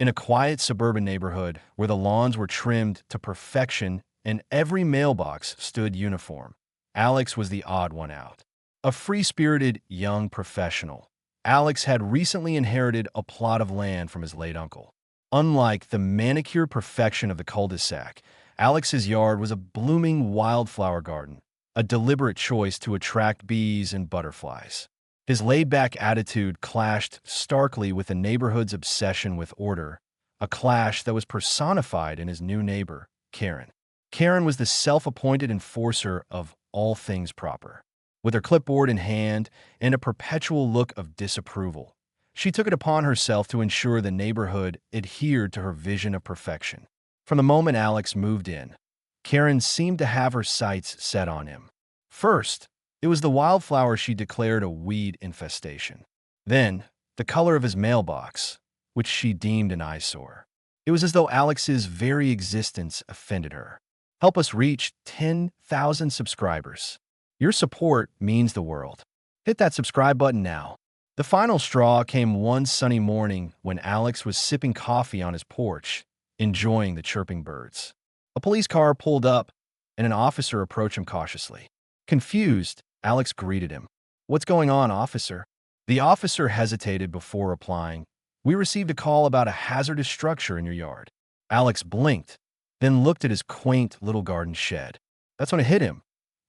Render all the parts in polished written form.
In a quiet suburban neighborhood where the lawns were trimmed to perfection and every mailbox stood uniform, Alex was the odd one out. A free-spirited young professional, Alex had recently inherited a plot of land from his late uncle. Unlike the manicured perfection of the cul-de-sac, Alex's yard was a blooming wildflower garden, a deliberate choice to attract bees and butterflies. His laid-back attitude clashed starkly with the neighborhood's obsession with order, a clash that was personified in his new neighbor, Karen. Karen was the self-appointed enforcer of all things proper. With her clipboard in hand and a perpetual look of disapproval, she took it upon herself to ensure the neighborhood adhered to her vision of perfection. From the moment Alex moved in, Karen seemed to have her sights set on him. First, it was the wildflower she declared a weed infestation. Then, the color of his mailbox, which she deemed an eyesore. It was as though Alex's very existence offended her. Help us reach 10,000 subscribers. Your support means the world. Hit that subscribe button now. The final straw came one sunny morning when Alex was sipping coffee on his porch, enjoying the chirping birds. A police car pulled up, and an officer approached him cautiously. Confused, Alex greeted him. "What's going on, officer?" The officer hesitated before replying. "We received a call about a hazardous structure in your yard." Alex blinked, then looked at his quaint little garden shed. That's when it hit him.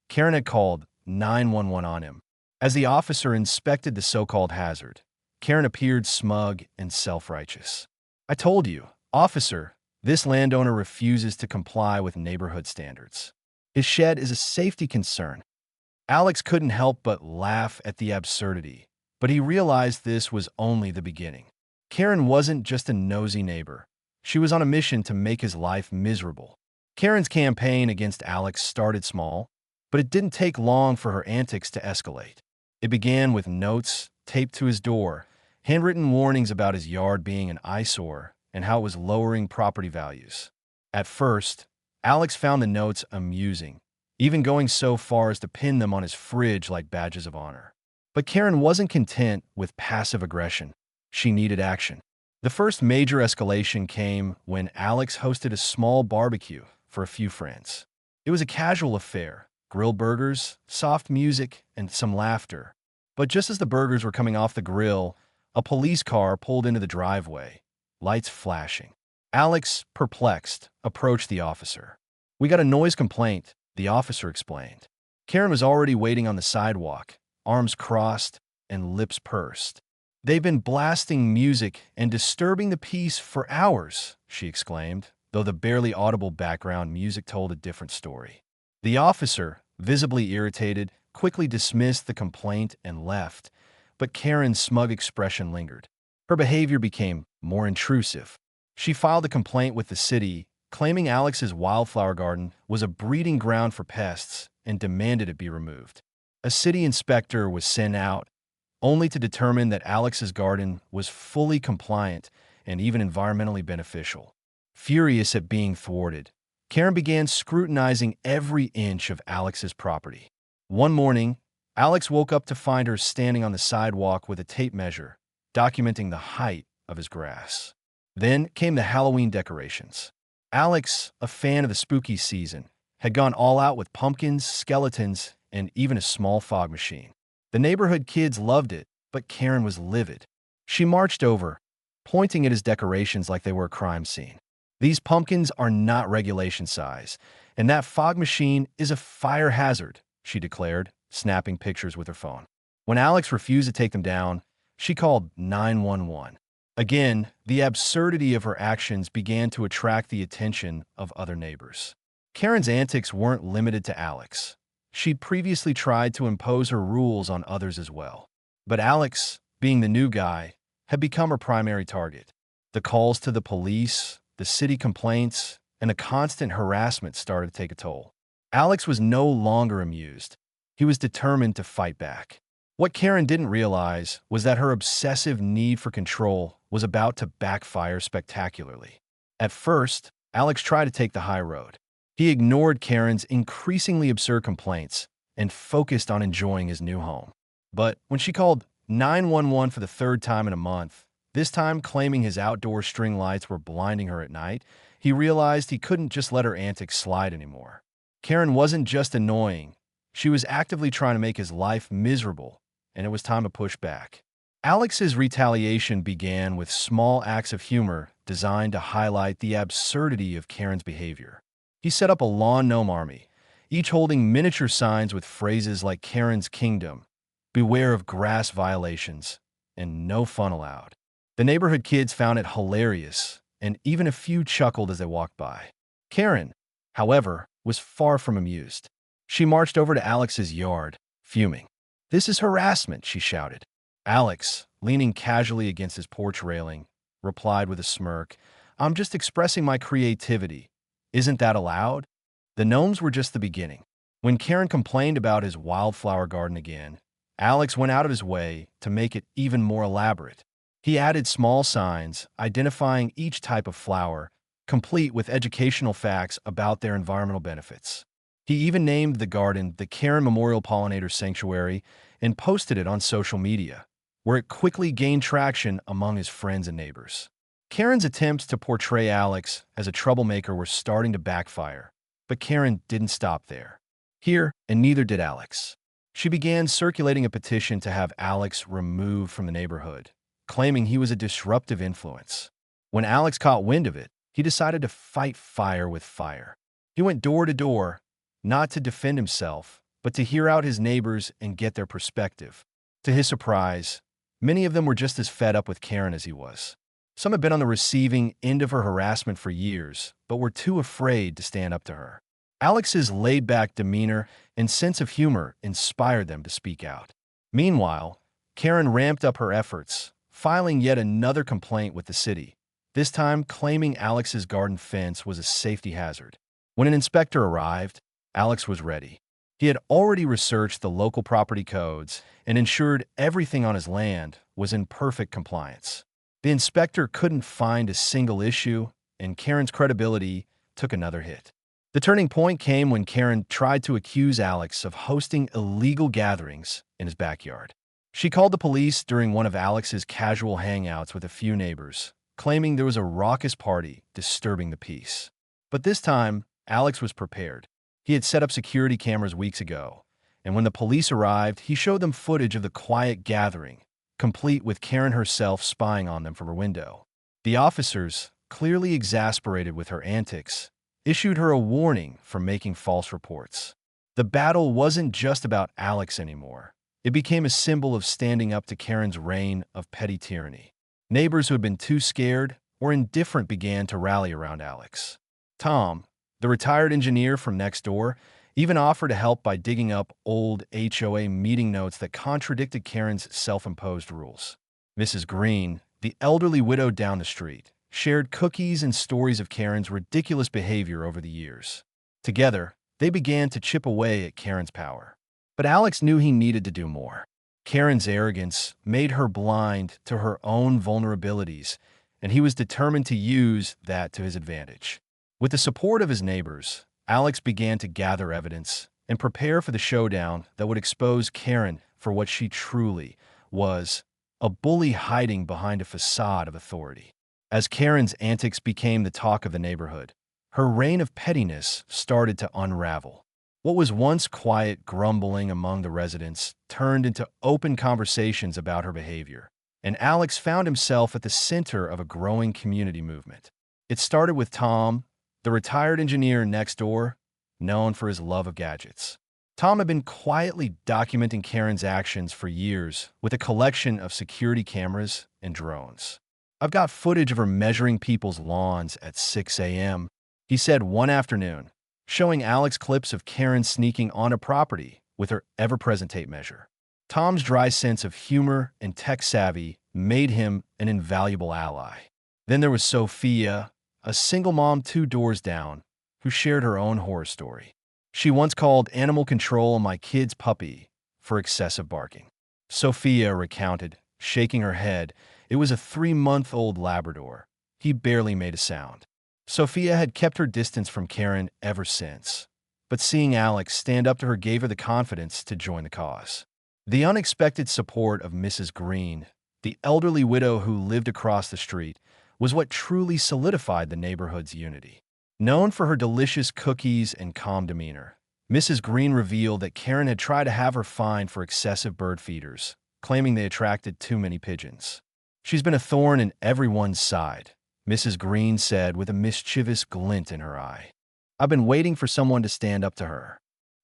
Karen had called 911 on him. As the officer inspected the so-called hazard, Karen appeared smug and self-righteous. "I told you, officer, this landowner refuses to comply with neighborhood standards. His shed is a safety concern." Alex couldn't help but laugh at the absurdity, but he realized this was only the beginning. Karen wasn't just a nosy neighbor. She was on a mission to make his life miserable. Karen's campaign against Alex started small, but it didn't take long for her antics to escalate. It began with notes taped to his door, handwritten warnings about his yard being an eyesore and how it was lowering property values. At first, Alex found the notes amusing, even going so far as to pin them on his fridge like badges of honor. But Karen wasn't content with passive aggression. She needed action. The first major escalation came when Alex hosted a small barbecue for a few friends. It was a casual affair, grilled burgers, soft music, and some laughter. But just as the burgers were coming off the grill, a police car pulled into the driveway, lights flashing. Alex, perplexed, approached the officer. "We got a noise complaint," the officer explained. Karen was already waiting on the sidewalk, arms crossed and lips pursed. "They've been blasting music and disturbing the peace for hours," she exclaimed, though the barely audible background music told a different story. The officer, visibly irritated, quickly dismissed the complaint and left, but Karen's smug expression lingered. Her behavior became more intrusive. She filed a complaint with the city, claiming Alex's wildflower garden was a breeding ground for pests and demanded it be removed. A city inspector was sent out, only to determine that Alex's garden was fully compliant and even environmentally beneficial. Furious at being thwarted, Karen began scrutinizing every inch of Alex's property. One morning, Alex woke up to find her standing on the sidewalk with a tape measure, documenting the height of his grass. Then came the Halloween decorations. Alex, a fan of the spooky season, had gone all out with pumpkins, skeletons, and even a small fog machine. The neighborhood kids loved it, but Karen was livid. She marched over, pointing at his decorations like they were a crime scene. "These pumpkins are not regulation size, and that fog machine is a fire hazard," she declared, snapping pictures with her phone. When Alex refused to take them down, she called 911. Again, the absurdity of her actions began to attract the attention of other neighbors. Karen's antics weren't limited to Alex. She'd previously tried to impose her rules on others as well. But Alex, being the new guy, had become her primary target. The calls to the police, the city complaints, and the constant harassment started to take a toll. Alex was no longer amused. He was determined to fight back. What Karen didn't realize was that her obsessive need for control was about to backfire spectacularly. At first, Alex tried to take the high road. He ignored Karen's increasingly absurd complaints and focused on enjoying his new home. But when she called 911 for the third time in a month, This time claiming his outdoor string lights were blinding her at night, he realized he couldn't just let her antics slide anymore. Karen wasn't just annoying, she was actively trying to make his life miserable, and it was time to push back. Alex's retaliation began with small acts of humor designed to highlight the absurdity of Karen's behavior. He set up a lawn gnome army, each holding miniature signs with phrases like Karen's Kingdom, beware of grass violations, and no fun allowed. The neighborhood kids found it hilarious, and even a few chuckled as they walked by. Karen, however, was far from amused. She marched over to Alex's yard, fuming. "This is harassment," she shouted. Alex, leaning casually against his porch railing, replied with a smirk, "I'm just expressing my creativity. Isn't that allowed?" The gnomes were just the beginning. When Karen complained about his wildflower garden again, Alex went out of his way to make it even more elaborate. He added small signs identifying each type of flower, complete with educational facts about their environmental benefits. He even named the garden the Karen Memorial Pollinator Sanctuary and posted it on social media, where it quickly gained traction among his friends and neighbors. Karen's attempts to portray Alex as a troublemaker were starting to backfire, but Karen didn't stop there. And neither did Alex. She began circulating a petition to have Alex removed from the neighborhood, claiming he was a disruptive influence. When Alex caught wind of it, he decided to fight fire with fire. He went door to door, not to defend himself, but to hear out his neighbors and get their perspective. To his surprise, many of them were just as fed up with Karen as he was. Some had been on the receiving end of her harassment for years, but were too afraid to stand up to her. Alex's laid-back demeanor and sense of humor inspired them to speak out. Meanwhile, Karen ramped up her efforts, filing yet another complaint with the city, this time claiming Alex's garden fence was a safety hazard. When an inspector arrived, Alex was ready. He had already researched the local property codes and ensured everything on his land was in perfect compliance. The inspector couldn't find a single issue, and Karen's credibility took another hit. The turning point came when Karen tried to accuse Alex of hosting illegal gatherings in his backyard. She called the police during one of Alex's casual hangouts with a few neighbors, claiming there was a raucous party disturbing the peace. But this time, Alex was prepared. He had set up security cameras weeks ago, and when the police arrived, he showed them footage of the quiet gathering, complete with Karen herself spying on them from her window. The officers, clearly exasperated with her antics, issued her a warning for making false reports. The battle wasn't just about Alex anymore. It became a symbol of standing up to Karen's reign of petty tyranny. Neighbors who had been too scared or indifferent began to rally around Alex. Tom, the retired engineer from next door, even offered to help by digging up old HOA meeting notes that contradicted Karen's self-imposed rules. Mrs. Green, the elderly widow down the street, shared cookies and stories of Karen's ridiculous behavior over the years. Together, they began to chip away at Karen's power. But Alex knew he needed to do more. Karen's arrogance made her blind to her own vulnerabilities, and he was determined to use that to his advantage. With the support of his neighbors, Alex began to gather evidence and prepare for the showdown that would expose Karen for what she truly was, a bully hiding behind a facade of authority. As Karen's antics became the talk of the neighborhood, her reign of pettiness started to unravel. What was once quiet grumbling among the residents turned into open conversations about her behavior, and Alex found himself at the center of a growing community movement. It started with Tom, the retired engineer next door, known for his love of gadgets. Tom had been quietly documenting Karen's actions for years with a collection of security cameras and drones. "I've got footage of her measuring people's lawns at 6 a.m., he said one afternoon, showing Alex clips of Karen sneaking onto property with her ever-present tape measure. Tom's dry sense of humor and tech savvy made him an invaluable ally. Then there was Sophia, a single mom 2 doors down, who shared her own horror story. She once called animal control on my kid's puppy for excessive barking. Sophia recounted, shaking her head, it was a 3-month-old Labrador. He barely made a sound. Sophia had kept her distance from Karen ever since, but seeing Alex stand up to her gave her the confidence to join the cause. The unexpected support of Mrs. Green the elderly widow who lived across the street, was what truly solidified the neighborhood's unity. Known for her delicious cookies and calm demeanor, Mrs. Green revealed that Karen had tried to have her fined for excessive bird feeders, claiming they attracted too many pigeons. "She's been a thorn in everyone's side," Mrs. Green said with a mischievous glint in her eye. "I've been waiting for someone to stand up to her."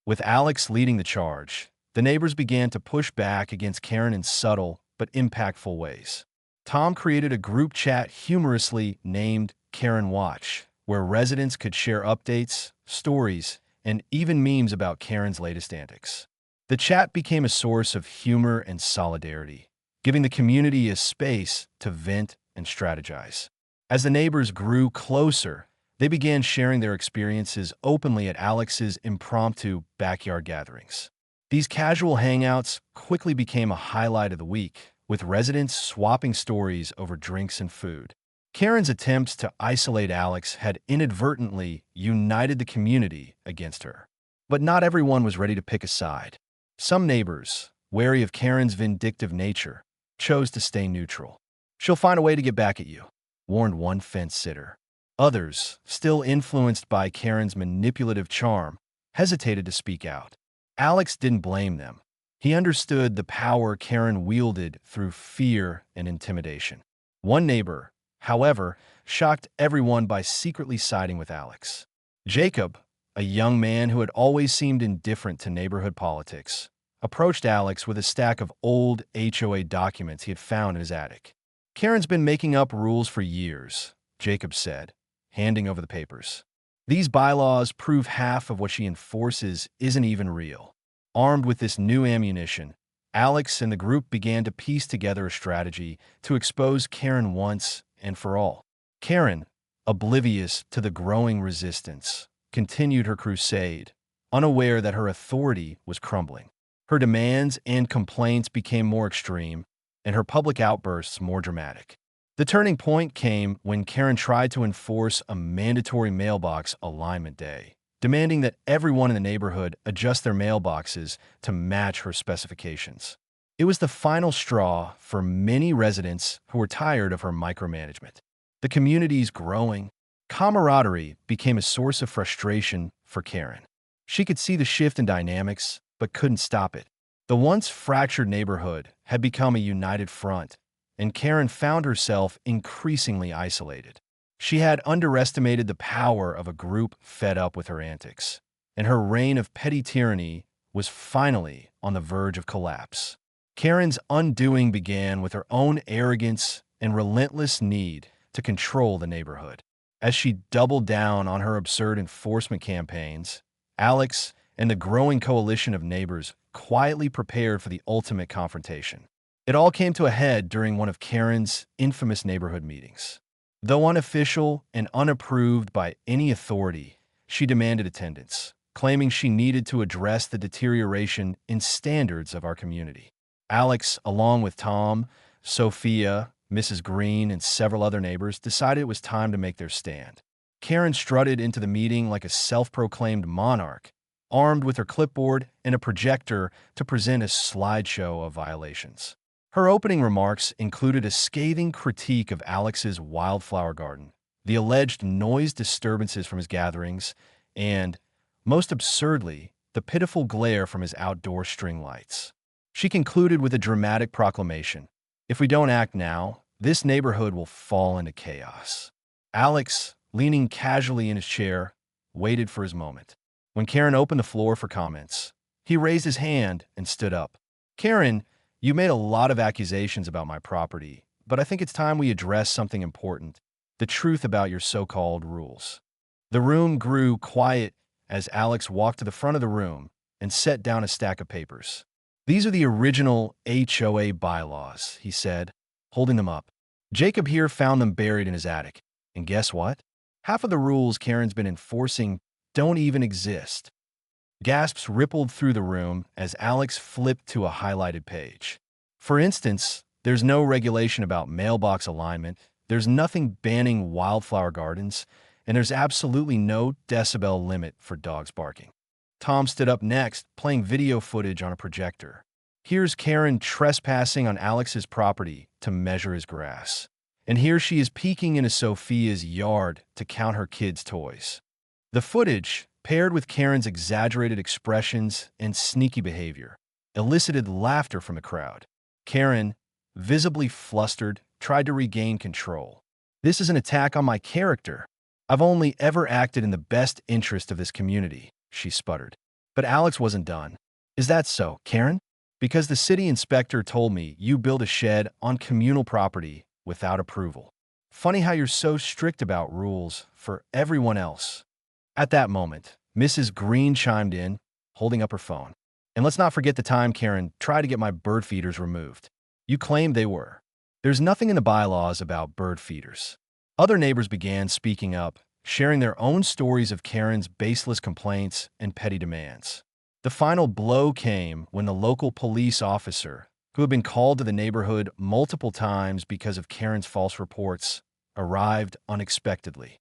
With Alex leading the charge, the neighbors began to push back against Karen in subtle but impactful ways. Tom created a group chat humorously named Karen Watch, where residents could share updates, stories, and even memes about Karen's latest antics. The chat became a source of humor and solidarity, giving the community a space to vent and strategize. As the neighbors grew closer, they began sharing their experiences openly at Alex's impromptu backyard gatherings. These casual hangouts quickly became a highlight of the week, with residents swapping stories over drinks and food. Karen's attempts to isolate Alex had inadvertently united the community against her. But not everyone was ready to pick a side. Some neighbors, wary of Karen's vindictive nature, chose to stay neutral. "She'll find a way to get back at you," warned one fence-sitter. Others, still influenced by Karen's manipulative charm, hesitated to speak out. Alex didn't blame them. He understood the power Karen wielded through fear and intimidation. One neighbor, however, shocked everyone by secretly siding with Alex. Jacob, a young man who had always seemed indifferent to neighborhood politics, approached Alex with a stack of old HOA documents he had found in his attic. "Karen's been making up rules for years," Jacob said, handing over the papers. "These bylaws prove half of what she enforces isn't even real." Armed with this new ammunition, Alex and the group began to piece together a strategy to expose Karen once and for all. Karen, oblivious to the growing resistance, continued her crusade, unaware that her authority was crumbling. Her demands and complaints became more extreme, and her public outbursts more dramatic. The turning point came when Karen tried to enforce a mandatory mailbox alignment day, demanding that everyone in the neighborhood adjust their mailboxes to match her specifications. It was the final straw for many residents who were tired of her micromanagement. The community's growing camaraderie became a source of frustration for Karen. She could see the shift in dynamics, but couldn't stop it. The once fractured neighborhood had become a united front, and Karen found herself increasingly isolated. She had underestimated the power of a group fed up with her antics, and her reign of petty tyranny was finally on the verge of collapse. Karen's undoing began with her own arrogance and relentless need to control the neighborhood. As she doubled down on her absurd enforcement campaigns, Alex and the growing coalition of neighbors quietly prepared for the ultimate confrontation. It all came to a head during one of Karen's infamous neighborhood meetings. Though unofficial and unapproved by any authority, she demanded attendance, claiming she needed to address the deterioration in standards of our community. Alex, along with Tom, Sophia, Mrs. Green, and several other neighbors, decided it was time to make their stand. Karen strutted into the meeting like a self-proclaimed monarch, armed with her clipboard and a projector to present a slideshow of violations. Her opening remarks included a scathing critique of Alex's wildflower garden, the alleged noise disturbances from his gatherings, and, most absurdly, the pitiful glare from his outdoor string lights. She concluded with a dramatic proclamation: "If we don't act now, this neighborhood will fall into chaos." Alex, leaning casually in his chair, waited for his moment. When Karen opened the floor for comments, he raised his hand and stood up. "Karen, you made a lot of accusations about my property, but I think it's time we address something important: the truth about your so-called rules." The room grew quiet as Alex walked to the front of the room and set down a stack of papers. "These are the original HOA bylaws," he said, holding them up. "Jacob here found them buried in his attic. And guess what? Half of the rules Karen's been enforcing don't even exist." Gasps rippled through the room as Alex flipped to a highlighted page. For instance, there's no regulation about mailbox alignment, there's nothing banning wildflower gardens, and there's absolutely no decibel limit for dogs barking. Tom stood up next, playing video footage on a projector. Here's Karen trespassing on Alex's property to measure his grass. And here she is peeking into Sophia's yard to count her kids' toys. The footage, paired with Karen's exaggerated expressions and sneaky behavior, elicited laughter from the crowd. Karen, visibly flustered, tried to regain control. "This is an attack on my character. I've only ever acted in the best interest of this community," she sputtered. But Alex wasn't done. "Is that so, Karen? Because the city inspector told me you build a shed on communal property without approval. Funny how you're so strict about rules for everyone else." At that moment, Mrs. Green chimed in, holding up her phone. "And let's not forget the time Karen tried to get my bird feeders removed. You claimed they were. There's nothing in the bylaws about bird feeders." Other neighbors began speaking up, sharing their own stories of Karen's baseless complaints and petty demands. The final blow came when the local police officer, who had been called to the neighborhood multiple times because of Karen's false reports, arrived unexpectedly.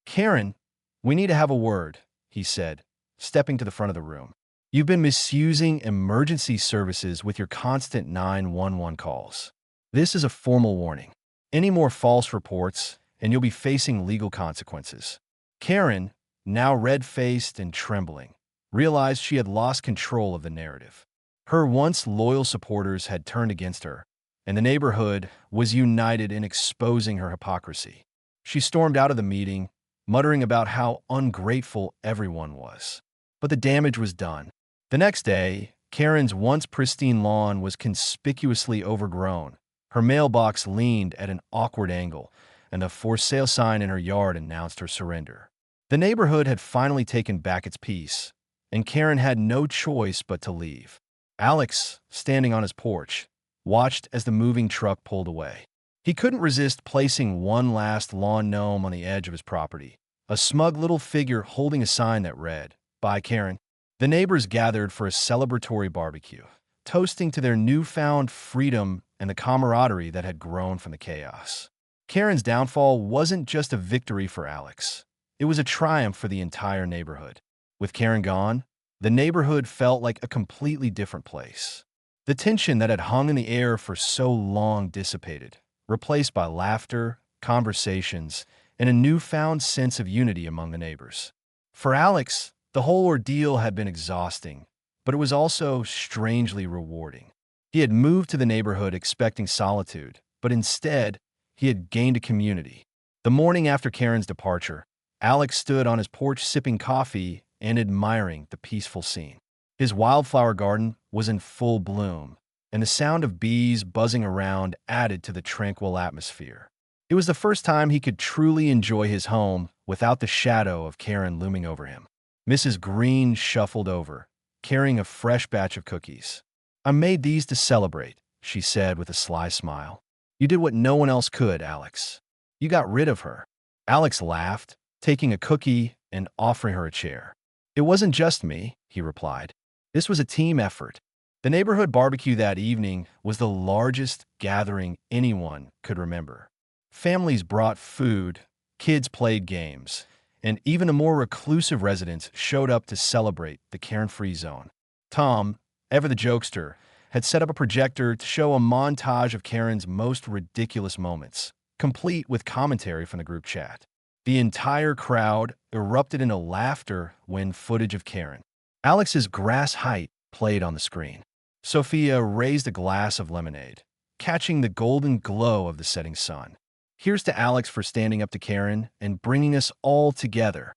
"Karen, we need to have a word," he said, stepping to the front of the room. "You've been misusing emergency services with your constant 911 calls. This is a formal warning. Any more false reports, and you'll be facing legal consequences." Karen, now red-faced and trembling, realized she had lost control of the narrative. Her once loyal supporters had turned against her, and the neighborhood was united in exposing her hypocrisy. She stormed out of the meeting, muttering about how ungrateful everyone was. But the damage was done. The next day, Karen's once pristine lawn was conspicuously overgrown. Her mailbox leaned at an awkward angle, and a for sale sign in her yard announced her surrender. The neighborhood had finally taken back its peace, and Karen had no choice but to leave. Alex, standing on his porch, watched as the moving truck pulled away. He couldn't resist placing one last lawn gnome on the edge of his property, a smug little figure holding a sign that read, "Bye, Karen." The neighbors gathered for a celebratory barbecue, toasting to their newfound freedom and the camaraderie that had grown from the chaos. Karen's downfall wasn't just a victory for Alex. It was a triumph for the entire neighborhood. With Karen gone, the neighborhood felt like a completely different place. The tension that had hung in the air for so long dissipated, replaced by laughter, conversations, and a newfound sense of unity among the neighbors. For Alex, the whole ordeal had been exhausting, but it was also strangely rewarding. He had moved to the neighborhood expecting solitude, but instead, he had gained a community. The morning after Karen's departure, Alex stood on his porch sipping coffee and admiring the peaceful scene. His wildflower garden was in full bloom, and the sound of bees buzzing around added to the tranquil atmosphere. It was the first time he could truly enjoy his home without the shadow of Karen looming over him. Mrs. Green shuffled over, carrying a fresh batch of cookies. "I made these to celebrate," she said with a sly smile. "You did what no one else could, Alex. You got rid of her." Alex laughed, taking a cookie and offering her a chair. "It wasn't just me," he replied. "This was a team effort." The neighborhood barbecue that evening was the largest gathering anyone could remember. Families brought food, kids played games, and even the more reclusive residents showed up to celebrate the Karen-free zone. Tom, ever the jokester, had set up a projector to show a montage of Karen's most ridiculous moments, complete with commentary from the group chat. The entire crowd erupted into laughter when footage of Karen, Alex's grass height, played on the screen. Sophia raised a glass of lemonade, catching the golden glow of the setting sun. "Here's to Alex for standing up to Karen and bringing us all together."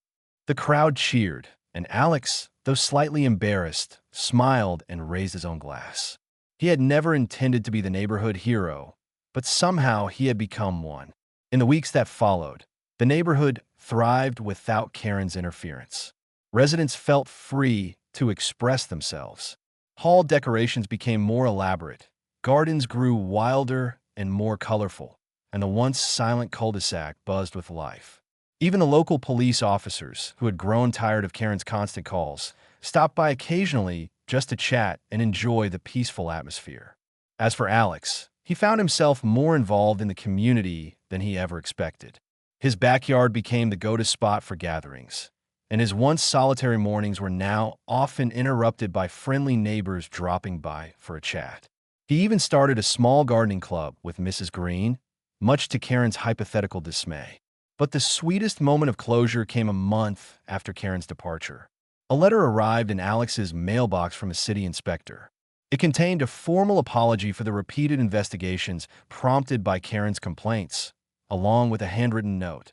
The crowd cheered, and Alex, though slightly embarrassed, smiled and raised his own glass. He had never intended to be the neighborhood hero, but somehow he had become one. In the weeks that followed, the neighborhood thrived without Karen's interference. Residents felt free to express themselves. Hall decorations became more elaborate, gardens grew wilder and more colorful, and the once silent cul-de-sac buzzed with life. Even the local police officers, who had grown tired of Karen's constant calls, stopped by occasionally just to chat and enjoy the peaceful atmosphere. As for Alex, he found himself more involved in the community than he ever expected. His backyard became the go-to spot for gatherings, and his once solitary mornings were now often interrupted by friendly neighbors dropping by for a chat. He even started a small gardening club with Mrs. Green, much to Karen's hypothetical dismay. But the sweetest moment of closure came a month after Karen's departure. A letter arrived in Alex's mailbox from a city inspector. It contained a formal apology for the repeated investigations prompted by Karen's complaints, along with a handwritten note.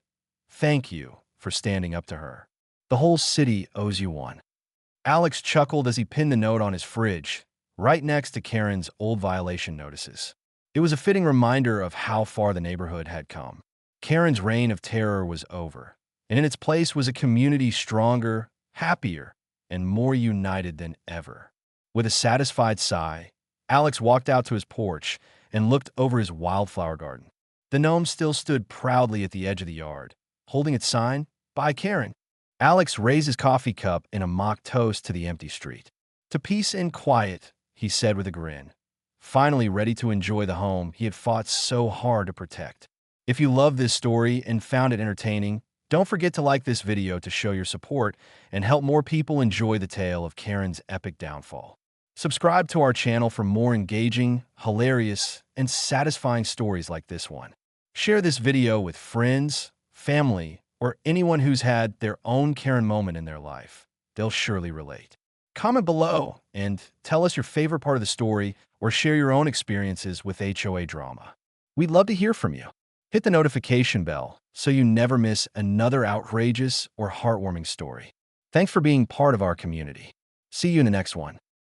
"Thank you for standing up to her. The whole city owes you one." Alex chuckled as he pinned the note on his fridge, right next to Karen's old violation notices. It was a fitting reminder of how far the neighborhood had come. Karen's reign of terror was over, and in its place was a community stronger, happier, and more united than ever. With a satisfied sigh, Alex walked out to his porch and looked over his wildflower garden. The gnome still stood proudly at the edge of the yard, holding its sign, "By Karen." Alex raised his coffee cup in a mock toast to the empty street. "To peace and quiet," he said with a grin, finally ready to enjoy the home he had fought so hard to protect. If you loved this story and found it entertaining, don't forget to like this video to show your support and help more people enjoy the tale of Karen's epic downfall. Subscribe to our channel for more engaging, hilarious, and satisfying stories like this one. Share this video with friends, family, or anyone who's had their own Karen moment in their life. They'll surely relate. Comment below and tell us your favorite part of the story or share your own experiences with HOA drama. We'd love to hear from you. Hit the notification bell so you never miss another outrageous or heartwarming story. Thanks for being part of our community. See you in the next one.